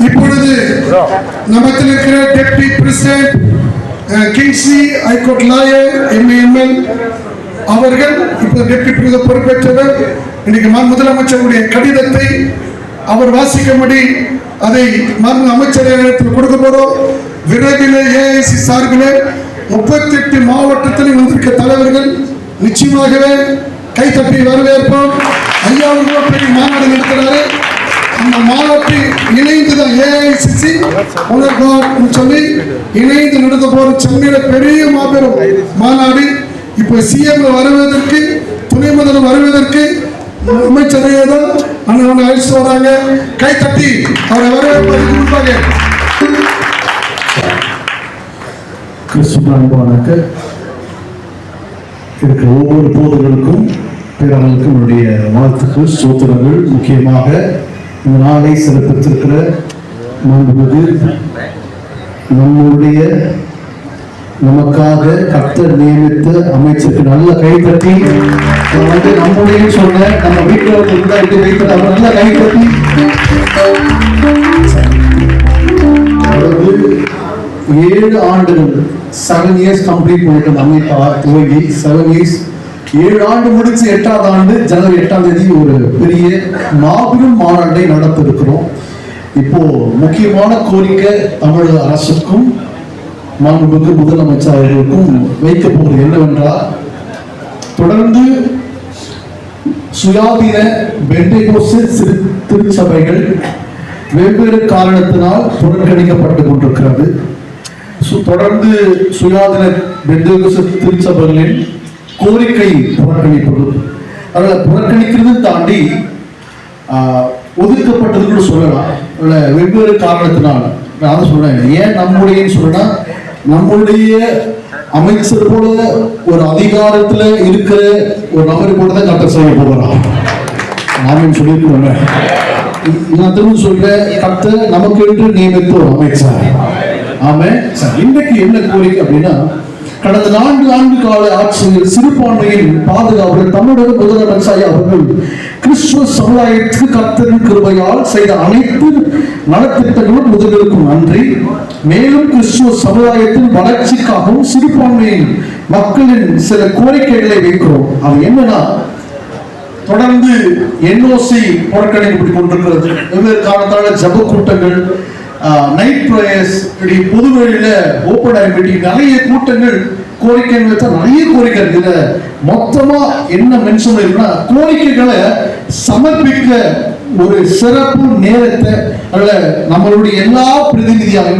இப்பொழுது நமக்கு இருக்கிற deputy president Kingsley high court lawyer MAML அவர்கள் இப்போது டெப்டி பிரசிடென்ட் பொறுப்பேற்றவர். இன்னைக்கு முதலமைச்சருடைய கடிதத்தை அவர் வாசிக்கும்படி அதை அமைச்சரகத்தில் கொடுக்க போறோம். விரைவில் ஏஐசி சார்பில் 38 மாவட்டத்தில் வந்திருக்க தலைவர்கள் நிச்சயமாகவே கைத்தட்டி வரவேற்போம். ஐயாவுக்கு பெரிய மாநாடு நடத்துறாரு. அந்த மாநாட்டை இணைந்துதான் ஏஐசிசி சொல்லி இணைந்து நடத்த போற சென்னையில பெரிய மாபெரும் மாநாடு. இப்போ சிஎம் வருவதற்கு துணை முதல்வர் வருவதற்கு அமைச்சரையே தான் அழைச்சிட்டு வராங்க. கைத்தட்டி அவரை வரவேற்பதற்கு முன்பாக கிறிஸ்துவனுக்கு இருக்கிற ஒவ்வொரு போதர்களுக்கும் பேரர்களுக்கும் என்னுடைய வாழ்த்துக்கள், சோத்திரங்கள். முக்கியமாக இந்த நாளை சிறப்பித்திருக்கிற நம்முடைய நமக்காக கர்த்தர் நியமித்த அமைச்சருக்கு நல்ல கைத்தட்டி நம்முடைய சொன்ன நம்ம வீட்டில் வைத்து நல்ல கைத்தட்டி 7 ஆண்டுகள் 7 இயர்ஸ் கம்ப்ளீட் பண்ணிட்டு அமைப்பா துவங்கி 7 இயர்ஸ் 7 ஆண்டு முடிச்சு 8வது ஆண்டு ஜனவரி 8ஆம் தேதி ஒரு பெரிய மாபெரும் மாநாட்டை நடத்த இருக்கிறோம். இப்போ முக்கியமான கோரிக்கை தமிழக அரசுக்கும் மாண்புமிகு முதலமைச்சர் அவர்களுக்கும் வைக்க போவது என்னவென்றால், தொடர்ந்து சுயாதீன பெந்தேகோஸ்தே திருச்சபைகள் வெவ்வேறு காரணத்தினால் புறக்கணிக்கப்பட்டுக் கொண்டிருக்கிறது. தொடர்ந்து சுயாதீன பெந்தேகோஸ்தே திருச்சபைகளின் கோரிக்கை புறக்கணிப்பது, அதனால புறக்கணிக்கிறது தாண்டி ஒதுக்கப்பட்டது கூட சொல்லலாம். வெவ்வேறு காரணத்தினால் நான் சொல்றேன். ஏன் நம்முடைய சொல்றேன்னா, நம்முடைய அமைச்சர் போல ஒரு அதிகாரத்துல இருக்கிற ஒரு நபர் கூட தான் கட்ட செய்ய போகிறோம். நாம சொல்லியிருக்கோம். நான் திரும்ப சொல்றேன், கத்த நமக்கு என்று நியமித்த ஒரு அமைச்சர். ஆமா, இன்றைக்கு என்ன கோரிக்கை அப்படின்னா, கடந்த 4 ஆண்டு கால ஆட்சியில் சிறுபான்மையின் பாதுகாப்பு தமிழக முதலமைச்சர் அவர்கள் கிறிஸ்துவ சமுதாயத்துக்கு கர்த்தரின் கிருபையால் செய்த அனைத்து நலத்திட்டங்களும் முதலிற்கும் நன்றி. மேலும் கிறிஸ்துவ சமுதாயத்தின் வளர்ச்சிக்காகவும் சிறுபான்மையின் மக்களின் சில கோரிக்கைகளை வைக்கிறோம். அது என்னன்னா, தொடர்ந்து என்ஓசி புறக்கணிக்கப்பட்டு கொண்டிருக்கிறது. வெவ்வேறு காரணத்தால ஜப கூட்டங்கள், நைட் பிரேயர்ஸ், பொதுவெளியில ஓப்பன் ஏர் மீட்டிங், நிறைய கூட்டங்கள், கோரிக்கைகள் வச்சா நிறைய கோரிக்கை இருக்கு. மொத்தமா என்ன மென்ஷன் இருக்குன்னா, கோரிக்கைகளை சமர்ப்பிக்க ஒரு சிறப்பு நேரத்தை நம்மளுடைய எல்லா பிரதிநிதியாக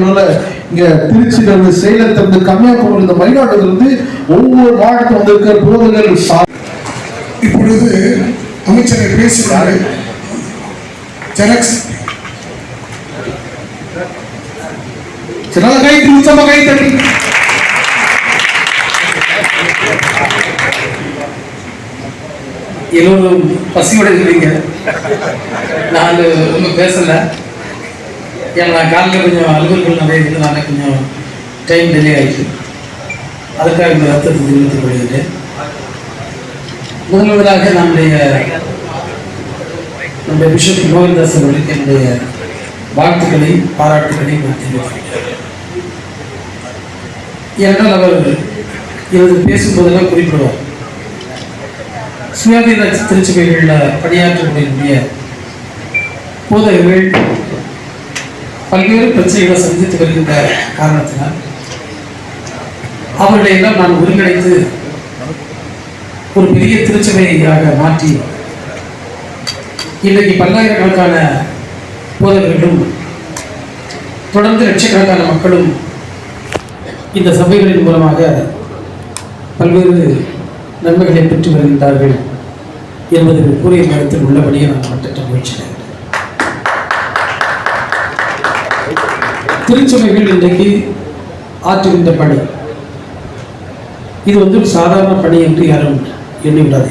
இங்க திருச்சியிலிருந்து, சேலத்திலிருந்து, கன்னியாகுமரி, மயிலாடுதுறையிலிருந்து ஒவ்வொரு மாவட்டத்தில் வந்திருக்கிற போதகர்கள். இப்பொழுது அமைச்சரை பேசுகிறாரு. எல்லோரும் பசியோட இருக்கீங்க. நான் ரொம்ப பேசல. ஏன்னா நான் காலையில் கொஞ்சம் அலுவல்கள் நிறைய இருந்ததுனால கொஞ்சம் டைம் டிலே ஆயிடுச்சு. அதுக்காக இந்த அர்த்தத்தை தெரிவித்துக் கொள்கிறேன். முதலாக நம்முடைய பிஷப் கோவிந்தாஸ் அவர்களுக்கு என்னுடைய வாழ்த்துக்களை, பாராட்டுக்களை நான் தெரிவிக்கிறேன். ஏனென்றால் அவர் இவர் பேசும்போதெல்லாம் குறிப்பிடுவார், சுயாதீன திருச்சபைகளில் பணியாற்றக்கூடிய போதகர்கள் பல்வேறு பிரச்சனைகளை சந்தித்து வருகின்ற காரணத்தினால் அவர்களை எல்லாம் நான் ஒருங்கிணைத்து ஒரு பெரிய திருச்சபையாக மாற்றி இன்றைக்கு பல்லாயிரக்கணக்கான போதகர்களும் தொடர்ந்து லட்சக்கணக்கான மக்களும் இந்த சபைகளின் மூலமாக பல்வேறு நன்மைகளை பெற்று வருகின்றார்கள் என்பது கூறிய நேரத்தில் உள்ளபடியே நான் மற்ற முயற்சி. திருச்சபைகள் இன்றைக்கு ஆற்றுகின்ற பணி இது ஒரு சாதாரண பணி என்று யாரும் எண்ணிவிடாது.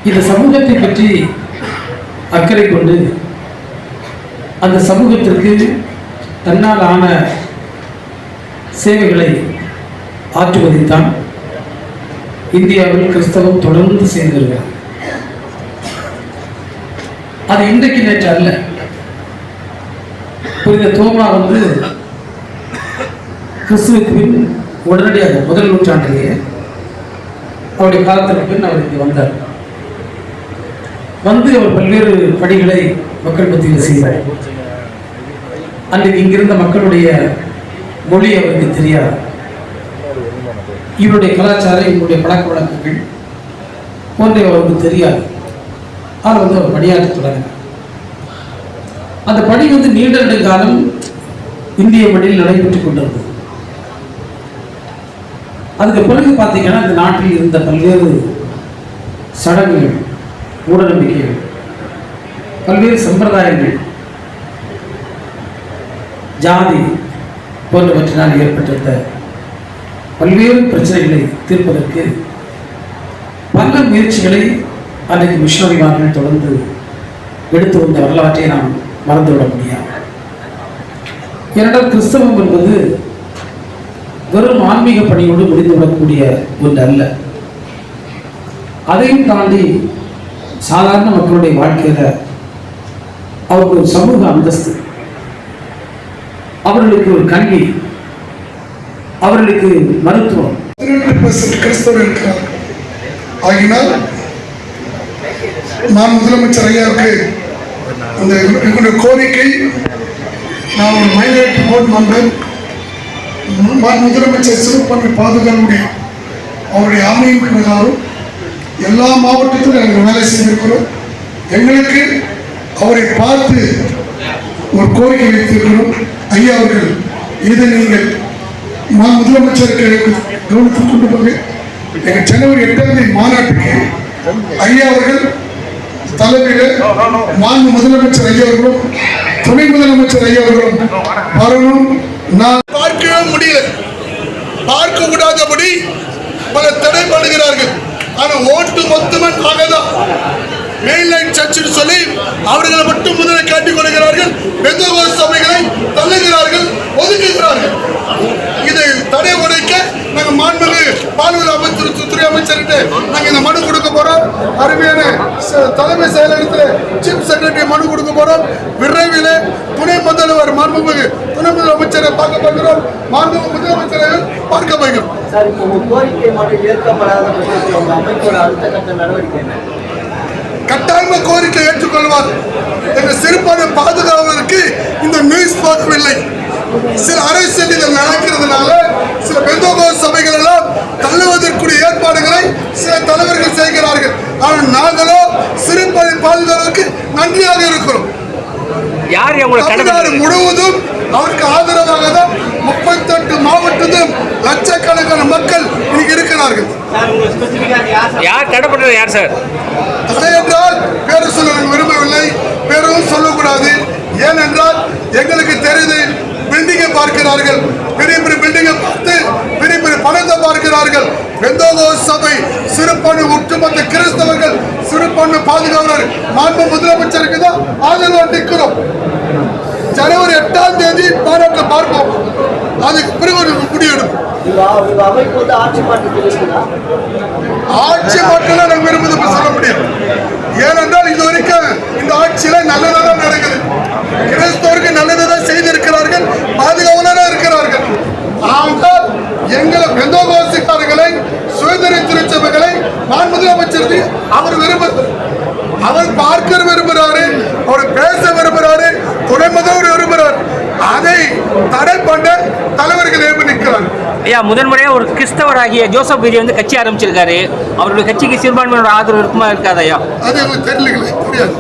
இந்த சமூகத்தை பற்றி அக்கறை கொண்டு அந்த சமூகத்திற்கு தன்னால் ஆன சேவைகளை ஆற்றுவதைத்தான் இந்தியாவில் கிறிஸ்தவம் தொடர்ந்து செய்து வருகிறது. அது இன்றைக்கு நேற்று அல்ல. புனித தோமா கிறிஸ்துவுக்கு பின் உடனடியாக முதல் நூற்றாண்டிலேயே அவருடைய காலத்திற்கு பின் அவர் இங்கே வந்தார். அவர் பல்வேறு பணிகளை மக்கள் மத்தியில் செய்தார். அன்றைக்கு இங்கிருந்த மக்களுடைய மொழி அவருக்கு தெரியாது. இவருடைய கலாச்சாரம், இவருடைய பழக்க வழக்கங்கள் போன்றவை அவருக்கு தெரியாது. ஆனால் அவர் பணியாற்ற தொடங்கினார். அந்த பணி நீண்ட நெடுங்காலம் இந்திய மண்ணில் நடைபெற்றுக் கொண்டிருந்தது. அதுக்கு பிறகு பார்த்தீங்கன்னா இந்த நாட்டில் இருந்த பல்வேறு சடங்குகள், மூடநம்பிக்கைகள், பல்வேறு சம்பிரதாயங்கள், ஜாதி போன்றவற்றினால் ஏற்பட்டிருந்த பல்வேறு பிரச்சனைகளை தீர்ப்பதற்கு பல முயற்சிகளை அன்றைக்கு மிஷனரிமார்கள் தொடர்ந்து எடுத்து வந்த வரலாற்றை நாம் மறந்துவிட முடியாது. ஏனென்றால் கிறிஸ்தவம் என்பது வெறும் ஆன்மீக பணியோடு முடிந்துவிடக்கூடிய ஒன்று அல்ல. அதையும் தாண்டி சாதாரண மக்களுடைய வாழ்க்கையில அவருக்கு ஒரு சமூக அந்தஸ்து, அவர்களுக்கு ஒரு கல்வி, அவர்களுக்கு மருத்துவம். 18% கிறிஸ்தவர் இருக்கிறார். ஆகினால் நான் முதலமைச்சர் ஐயாவுக்கு அந்த எங்களுடைய கோரிக்கை, நான் ஒரு மைனாரிட்டி போர்டு மெம்பர், முதலமைச்சர் சிறுபான்மை பாதுகாப்புடைய அவருடைய ஆணையின் பிரகாரம் எல்லா மாவட்டத்திலும் நாங்கள் வேலை செய்திருக்கிறோம். எங்களுக்கு அவரை பார்த்து ஒரு கோரிக்கை வைத்திருக்கிறோம். ஐயா அவர்கள் இதை நீங்கள் முதலமைச்சருக்கு எனக்கு கவனத்தில் கொண்டு போங்க. எங்கள் ஜனவரி 8ஆம் தேதி மாநாட்டுக்கு ஐயா அவர்கள் தலைமையில் மாண்பு முதலமைச்சர் ஐயா அவர்களும் துணை முதலமைச்சர் ஐயா அவர்களும் வரணும். நான் பார்க்கவே முடியல, பார்க்க கூடாதபடி பல தடைப்படுகிறார்கள். ஆனால் ஓட்டு மொத்தமே நாங்கதான் மெயின்லைன் சர்ச்சுன்னு சொல்லி அவர்களை மட்டும் முதலை காட்டிக் கொள்கிறார்கள். பெந்தகோஸ்து சபைகளை தள்ளுகிறார்கள், ஒதுக்குகிறார்கள். இதை தடை உடைக்க நாங்கள் மாண்புமிகு பால்வள துறை அமைச்சர்கிட்ட நாங்கள் இந்த மனு கொடுக்க போறோம். அருமையான தலைமை செயலகத்தில் சீஃப் செக்ரட்டரி மனு கொடுக்க போறோம். விரைவில் துணை முதல்வர் மாண்புமிகு துணை முதலமைச்சரை பார்க்க போகிறோம். மாண்புமிகு முதலமைச்சரை பார்க்க போகிறோம். கட்டாயமா கோரிக்கை ஏற்றுக்கொள்வார். எங்கள் சிறுபான்மை பாதுகாவலருக்கு இந்த நியூஸ் பார்க்கவில்லை. சில அரசியல் இதில் நடக்கிறதுனால சில பெந்தகோஸ்து சபைகள் எல்லாம் தள்ளுவதற்குரிய ஏற்பாடுகளை சில தலைவர்கள் செய்கிறார்கள். ஆனால் நாங்களோ சிறுபான்மை பாதுகாவலருக்கு நன்றியாக இருக்கிறோம். தமிழ்நாடு முழுவதும் அவருக்கு ஆதரவாக தான் 38 மாவட்டத்திலும் லட்சக்கணக்கான மக்கள் இன்னைக்கு இருக்கிறார்கள். யார் தடைப்பட்டது? யார் சார் தடை என்றால் பேரு சொல்ல விரும்பவில்லை, பேரும் சொல்லக்கூடாது. ஏனென்றால் எங்களுக்கு தெரியுது, பில்டிங்கை பார்க்கிறார்கள், பெரிய பெரிய பில்டிங்கை பார்த்து பெரிய பெரிய பணத்தை பார்க்கிறார்கள். பெந்தகோஸ்து சபை சிறுபான்மை ஒட்டுமொத்த கிறிஸ்தவர்கள் சிறுபான்மை பாதுகாவலர் மாண்பு முதலமைச்சருக்கு தான் ஆதரவு நிற்கிறோம். ஜனவரி 8ஆம் தேதி மாநாட்டில் பார்ப்போம். அதுக்கு பிறகு முடிவெடுப்போம். ஆட்சி மாற்றம் நாங்கள் விரும்புவது சொல்ல முடியும். ஏனென்றால் இது வரைக்கும் இந்த ஆட்சியில நல்லதாக நடக்குது. கிறிஸ்தவருக்கு நல்லதாக செய்திருக்கிறார்கள், பாதுகாவலராக இருக்கிறார்கள். ஆனால் எங்களை பெந்தகோஸ்துக்காரர்களை சுதந்திர திருச்சபைகளை நான் முதலமைச்சர் அவர் விரும்புகிறார். அவர் பார்க்க விரும்புகிறாரு, அவர் பேச விரும்புகிறாரு, துணை முதல்வர் விரும்புகிறார். அதை தடை பண்ண தலைவர்கள் ஏற்ப நிற்கிறார். ஐயா, முதன்முறையாக ஒரு கிறிஸ்தவராகிய ஜோசப் விஜய் கட்சி ஆரம்பிச்சிருக்காரு. அவருடைய கட்சிக்கு சிறுபான்மையோட ஆதரவு இருக்குமா இருக்காது ஐயா? அது எங்களுக்கு தெரியல, தெரியாது.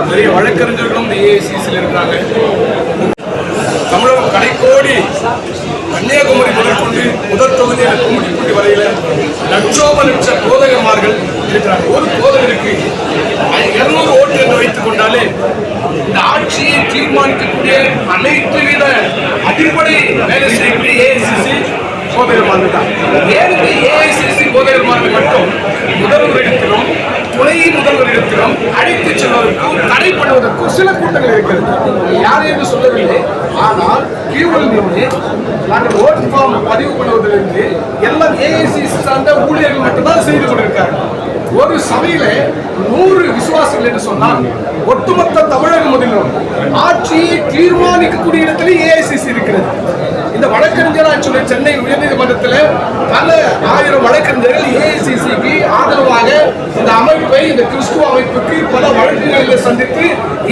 நிறைய வழக்கறிஞர்களும் ஏஐசிசியில் இருக்கிறாங்க. தமிழகம் கடைக்கோடி கன்னியாகுமரி முதற்கொண்டு முதல் தொகுதியில் கும்மிடிப்பட்டி வரையில லட்சோப லட்ச போதகமார்கள் இருக்கிறாங்க. ஒரு போதகருக்கு 200 ஓட்டு என்று வைத்துக் கொண்டாலே இந்த ஆட்சியை தீர்மானிக்கக்கூடிய அனைத்து வித அடிப்படை வேலை செய்யக்கூடிய ஏஐசிசி போதகர்மார்கள் தான். ஏஐசிசி போதகர்மார்கள் மட்டும் முதல்வரிடத்திலும் துணை முதல்வரிடத்திலும் அழைத்து செல்வதற்கும் தடை பண்ணுவதற்கும் சில கூட்டங்கள் இருக்கிறது. யார் என்று சொல்லவில்லை. ஆனால் கீழ்வல் நாங்கள் ஓட் ஃபார்ம் பதிவு பண்ணுவதிலிருந்து எல்லாம் ஏஐசிசி சார்ந்த ஊழியர்கள் மட்டும்தான் செய்து கொண்டிருக்கார்கள். ஒரு சபையில 100 விசுவாசிகள் என்று சொன்னால் ஒட்டுமொத்த தமிழகம் முதலும் ஆட்சியை தீர்மானிக்கக்கூடிய இடத்துல ஏஐசிசி இருக்கிறது. இந்த வழக்கறிஞராக சொல்லி சென்னை உயர்நீதிமன்றத்தில் பல ஆயிரம் வழக்கறிஞர்கள் ஏஐசிசிக்கு ஆதரவாக இந்த அமைப்பை, இந்த கிறிஸ்துவ அமைப்புக்கு பல வழக்குகளில் சந்தித்து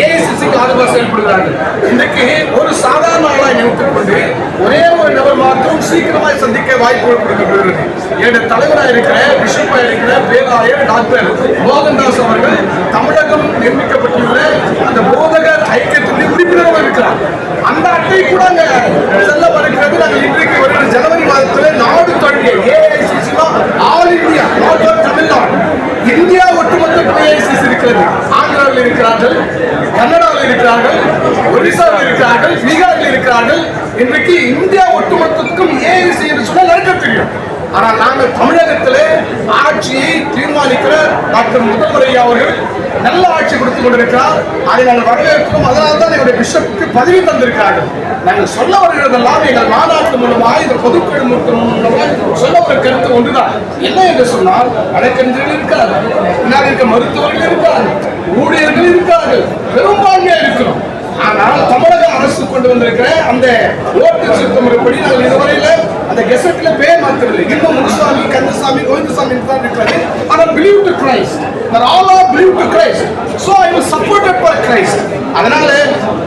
ஏஐசிசிக்கு ஆதரவாக செயல்படுகிறார்கள். இன்றைக்கு ஒரு சாதாரண ஆளாக நினைத்துக் கொண்டு ஒரே ஒரு நபர் மாத்திரம் சீக்கிரமாய் சந்திக்க வாய்ப்புகள் கொடுக்கப்படுகிறது. என்னுடைய தலைவராக இருக்கிற, பிஷப்பாக இருக்கிற பேராயர் டாக்டர் மோகன்தாஸ் அவர்கள் தமிழகம் நியமிக்கப்பட்டுள்ள அந்த போதகர் ஐக்கியத்தின் உறுப்பினராக இருக்கிறார். அந்த அட்டை கூட அங்க செல்ல வருகிறது. நாங்கள் இன்றைக்கு வருகிற ஜனவரி மாதத்தில் நாடு தழுவிய AICC all India, not Tamil Nadu, India ஒட்டுமொத்த ஏஐசிசி இருக்கிறது. ஆந்திராவில் இருக்கிறார்கள், கன்னடாவில் இருக்கிறார்கள், ஒரிசாவில் இருக்கிறார்கள், பீகாரில் இருக்கிறார்கள். இன்றைக்கு இந்தியா ஒட்டுமொத்தத்துக்கும் ஏஐசிசி என்று சொன்னால் நடக்க தெரியும். ஆனால் நாங்கள் தமிழகத்திலே ஆட்சியை தீர்மானிக்கிற டாக்டர் முதல்வர் ஐயா அவர்கள் நல்ல ஆட்சி கொடுத்துக் கொண்டிருக்கிறார். அதை நாங்கள் வரவேற்கிறோம். அதனால தான் எங்களுடைய பிஷப்புக்கு பதவி தந்திருக்கிறார்கள். நாங்கள் சொல்ல வருகிறதெல்லாம் எங்கள் மாநாட்டு மூலமாக, இந்த பொதுக்குழு மூலமாக சொல்ல ஒரு கருத்து ஒன்றுதான். என்ன என்று சொன்னால், வழக்கறிஞர்கள் இருக்கிறார்கள், பின்னால் இருக்க மருத்துவர்கள் இருக்கிறார்கள், ஊழியர்கள் இருக்கிறார்கள், பெரும்பான்மையா இருக்கிறோம். ஆனால் தமிழக அரசு கொண்டு வந்திருக்கிற அந்த ஓட்டு திருத்த முறைப்படி நாங்கள் இதுவரையில அந்த கெசட்ல பேர் மாற்றவில்லை. இன்னும் முனுசாமி, கந்தசாமி, கோவிந்தசாமி தான் இருக்கிறது. ஆனால் believe to Christ. All are believe to Christ. So I was supported by Christ. அதனால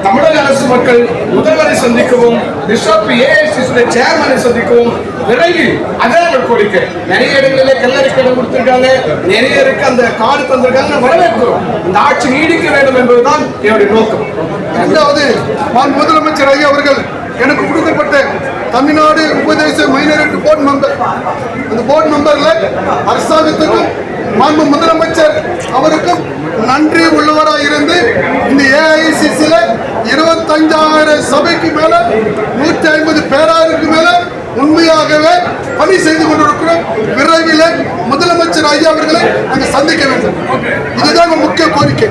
தமிழக அரசு மக்கள் முதல்வரை சந்திக்கவும், பிஷப் ஏஐசிசி சேர்மனை சந்திக்கவும் விரைவில் அதான் கோரிக்கை. நிறைய இடங்களிலே கல்லறை கடன் கொடுத்திருக்காங்க, நிறைய இருக்கு அந்த கார்டு தந்திருக்காங்க. வரவேற்கிறோம். இந்த ஆட்சி நீடிக்க வேண்டும் என்பதுதான் என்னுடைய நோக்கம். இரண்டாவது, முதலமைச்சர் ஐயா அவர்கள் எனக்கு கொடுக்கப்பட்ட தமிழ்நாடு உபதேச மைனாரிட்டி போர்டு மெம்பர், அந்த போர்டு மெம்பர்ல அரசாங்கத்துக்கும் மாண்பு முதலமைச்சர் அவருக்கும் நன்றி உள்ளவராக இருந்து இந்த ஏஐசிசில 25,000 சபைக்கு மேல 150 பேராருக்கு மேல உண்மையாகவே பணி செய்து கொண்டிருக்கிறோம். விரைவில் முதலமைச்சர் ஐயா அவர்களை நாங்கள் சந்திக்க வேண்டும். இதுதான் முக்கிய கோரிக்கை.